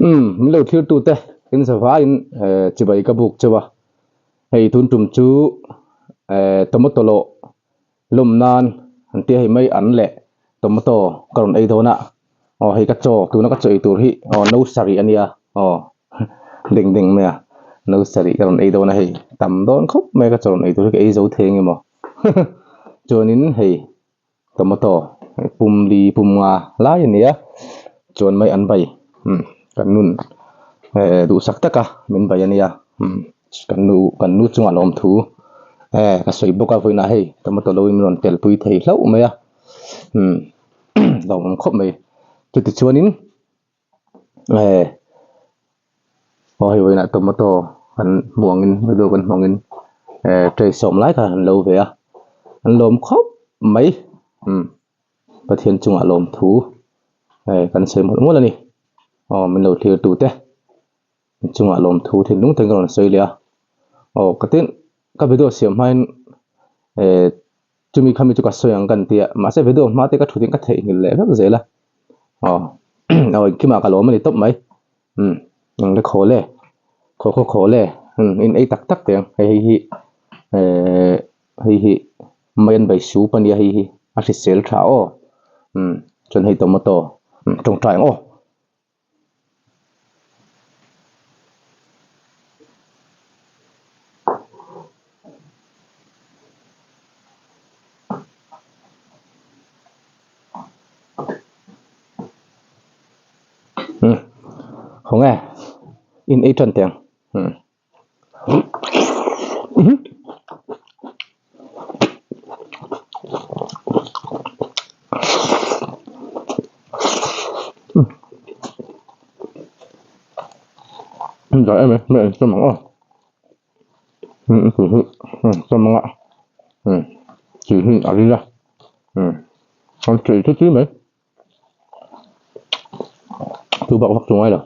lo thil tu te in sawa in chibai ka buk chawa hei tun tum chu tomotolo lumnan anti hei mai an le tomato karon ei dona hei ka cho tu na ka choi tur hi no sari ania ding ding me no sari karon ei dona hei tam don khop me ka chon ei tur ke ei zo theng emo chonin hei tomato pumli pumnga lai ania chon mai an bai kan nun du sak taka min bai ania kan nu chunga lom thu ka soi boka voina hei tomato lo in ron tel pui thei hlau me lom khop mai chu ti chuanin hoi voina tomato kan muangin medo kan mongin trei som lai ka han lo ve an lom khop mai pathian chunga lom thu kan sem hol ngol ani min lo thlir tu te chunga lom thu thin lung teng ron soi lia katin ka video siam hain chumi khami chu ka soyang kan tia ma se video ma te ka thutin ka thei ngil le vek zela kima ka lom ani top mai le khole khole in ei tak tak te hei mayan bai su pania hei a ri sel tha chon hei tomato trong trai không nghe in ấy trần tiền rồi em mẹ cho mỏng cho mỏng ạ chỉ ở đi ra con chỉ chút xíu mấy tôi bảo vật ngoài rồi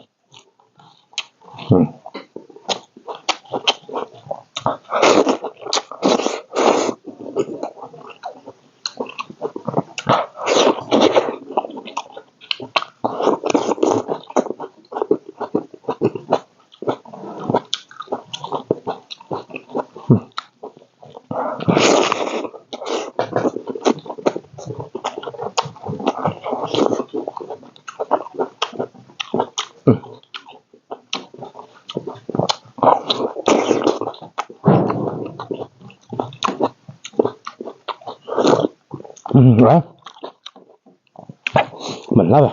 đó mình lắm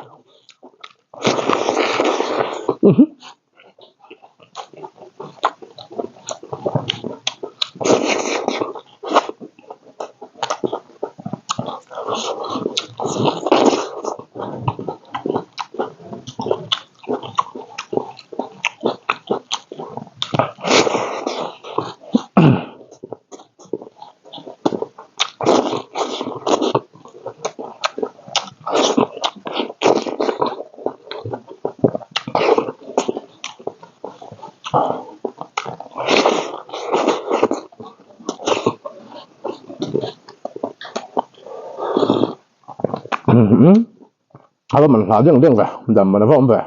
Kalau mình làm riêng riêng về, đầm mà nó vọng về.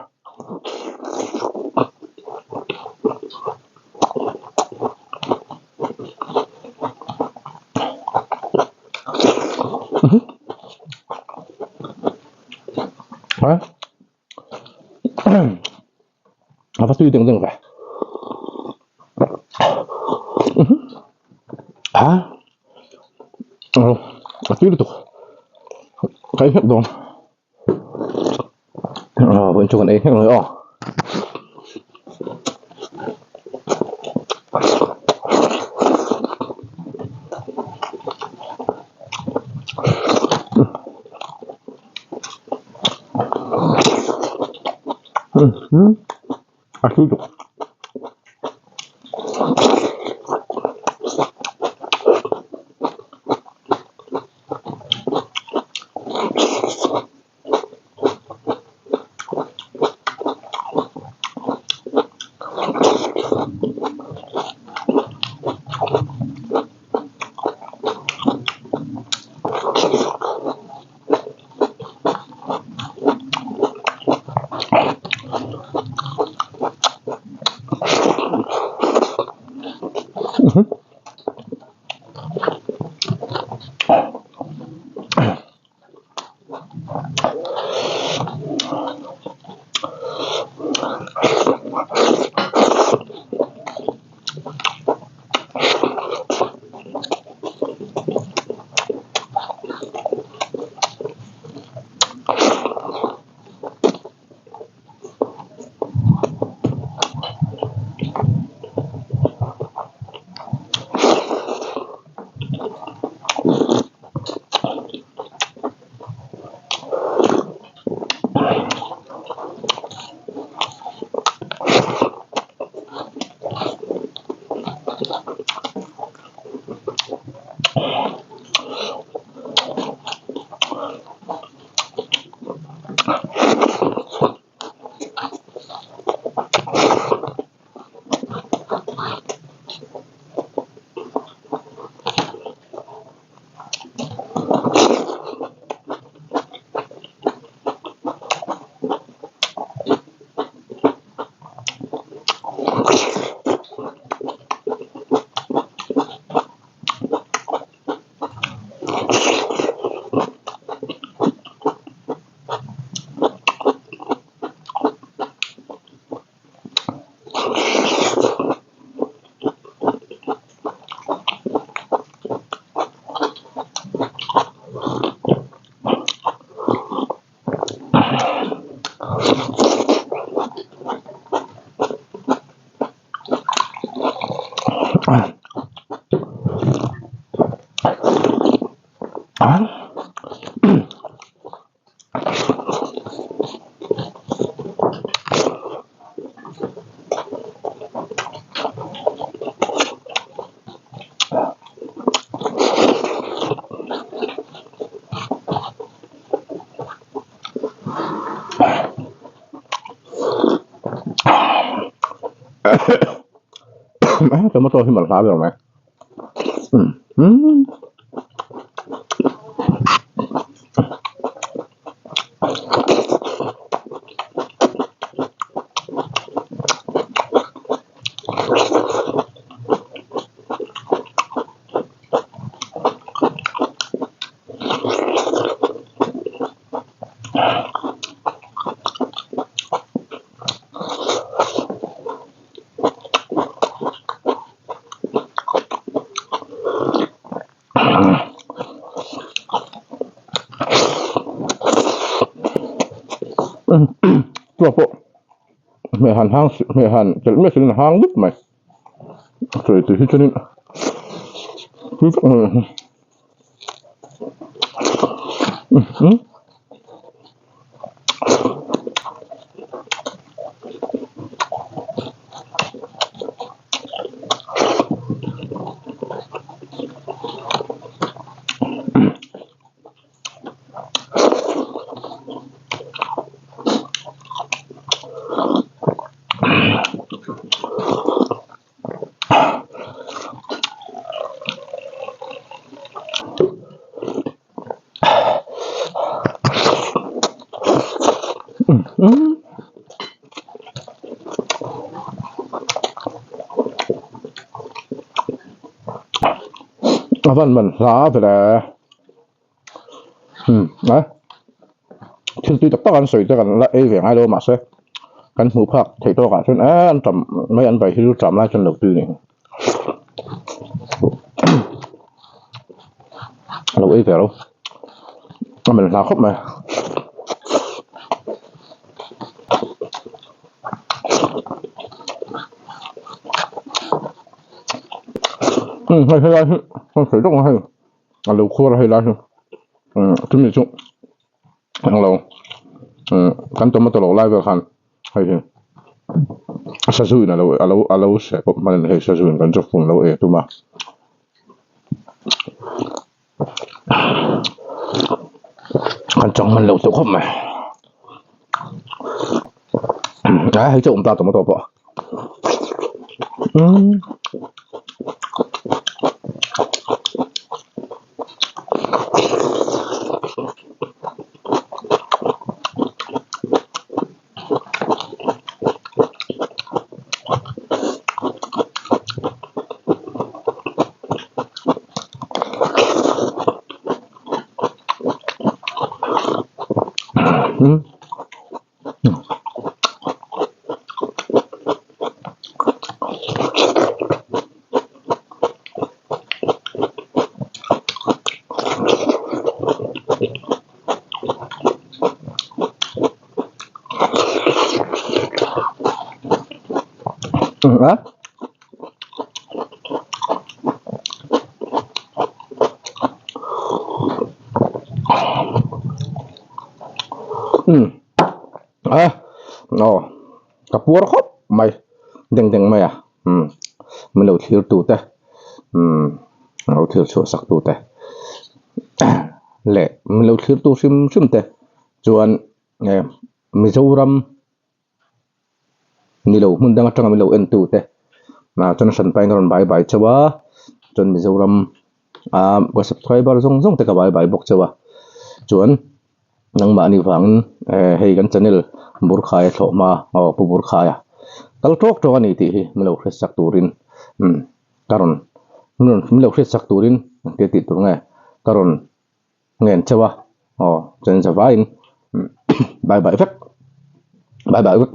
Hả? Nó phát suy riêng riêng về. Phát suy được. Cái hết rồi. Vẫn cho con ấy rồi Así được. tomato thì mình phá được mày. Tua po mẹ hàn hang mẹ hàn chả mẹ xin hang đứt mày rồi từ cho nên văn mình ra về là đấy thì tuy tập tắc ăn sủi choกันละvề ngay đâu mà sẽกันหมูผักthấy to cả chân ăn chậm mấy ăn vậy thì chậm lại chân đầu tư này lâu về đâu mình làm khóc mà hay hay con sủi rất là hay ăn lâu khô là hay là chúng mình chung ăn lâu kan tomato lo live kan hay thì sa suy là lâu sẽ có mà hay sa suy kan chụp phun lâu tu mà kan trong mình lâu tu không mà hay chỗ ta tomato bỏ á kapur khop mày deng mày à mình lâu thiếu tu te lâu thiếu số sắc tu te lệ mình lâu thiếu tu sim te chuan Mizoram ni lo mun dang atanga mi lo en tu te ma chon san pai ngon bai chawa chon Mizoram ko subscriber zong te ka bai bok chawa chuan nang ma ni wang hei kan channel burkhaya tho ma pu burkhaya kal tok to ani ti hi mi lo khres sak turin karon nun mi lo khres sak turin te ti tur nge karon ngen chawa chen sa vain bai vek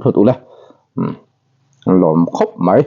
thot ule lom khop mai